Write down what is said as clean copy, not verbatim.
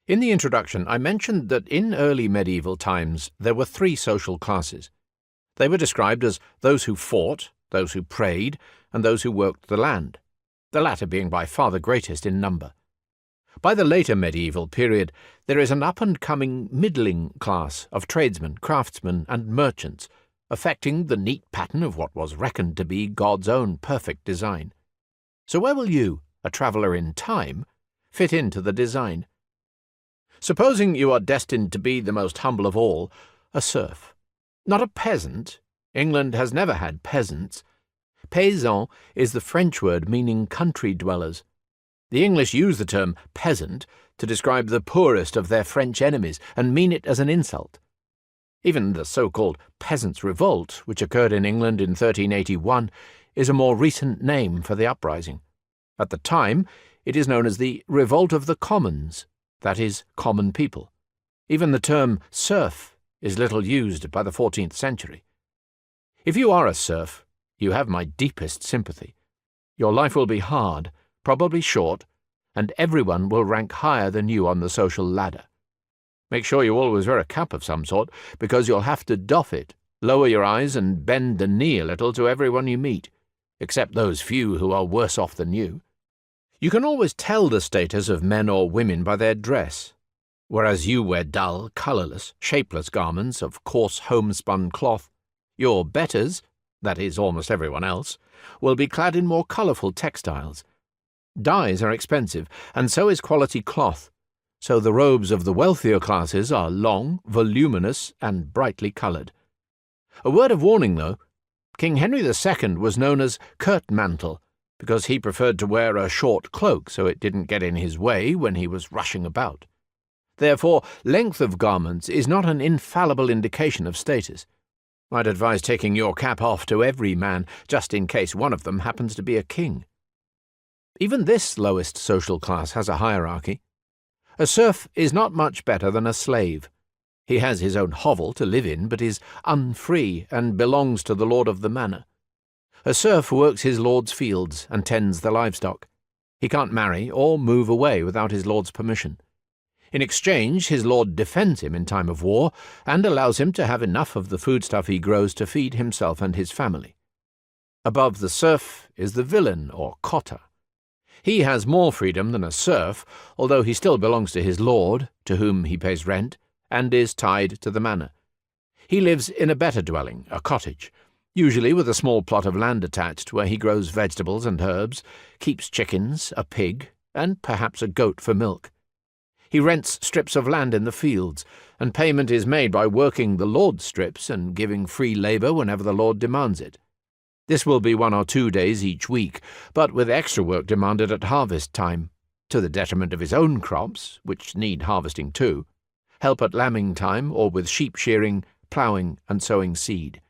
In the introduction, I mentioned that in early medieval times there were three social classes. They were described as those who fought, those who prayed, and those who worked the land, the latter being by far the greatest in number. By the later medieval period, there is an up-and-coming middling class of tradesmen, craftsmen, and merchants, affecting the neat pattern of what was reckoned to be God's own perfect design. So where will you, a traveller in time, fit into the design? Supposing you are destined to be the most humble of all, a serf. Not a peasant. England has never had peasants. Paysan is the French word meaning country dwellers. The English use the term peasant to describe the poorest of their French enemies and mean it as an insult. Even the so-called Peasants' Revolt, which occurred in England in 1381, is a more recent name for the uprising. At the time, it is known as the Revolt of the Commons, that is, common people. Even the term serf is little used by the 14th century. If you are a serf, you have my deepest sympathy. Your life will be hard, probably short, and everyone will rank higher than you on the social ladder. Make sure you always wear a cap of some sort, because you'll have to doff it, lower your eyes, and bend the knee a little to everyone you meet, except those few who are worse off than you. You can always tell the status of men or women by their dress. Whereas you wear dull, colourless, shapeless garments of coarse homespun cloth, your betters, that is, almost everyone else, will be clad in more colourful textiles. Dyes are expensive, and so is quality cloth, so the robes of the wealthier classes are long, voluminous, and brightly coloured. A word of warning, though. King Henry II was known as Curtmantle, because he preferred to wear a short cloak so it didn't get in his way when he was rushing about. Therefore, length of garments is not an infallible indication of status. I'd advise taking your cap off to every man, just in case one of them happens to be a king. Even this lowest social class has a hierarchy. A serf is not much better than a slave. He has his own hovel to live in, but is unfree and belongs to the lord of the manor. A serf works his lord's fields and tends the livestock. He can't marry or move away without his lord's permission. In exchange, his lord defends him in time of war and allows him to have enough of the foodstuff he grows to feed himself and his family. Above the serf is the villein or cotter. He has more freedom than a serf, although he still belongs to his lord, to whom he pays rent, and is tied to the manor. He lives in a better dwelling, a cottage, usually with a small plot of land attached where he grows vegetables and herbs, keeps chickens, a pig, and perhaps a goat for milk. He rents strips of land in the fields, and payment is made by working the lord's strips and giving free labour whenever the lord demands it. This will be 1 or 2 days each week, but with extra work demanded at harvest time, to the detriment of his own crops, which need harvesting too, help at lambing time or with sheep shearing, ploughing and sowing seed.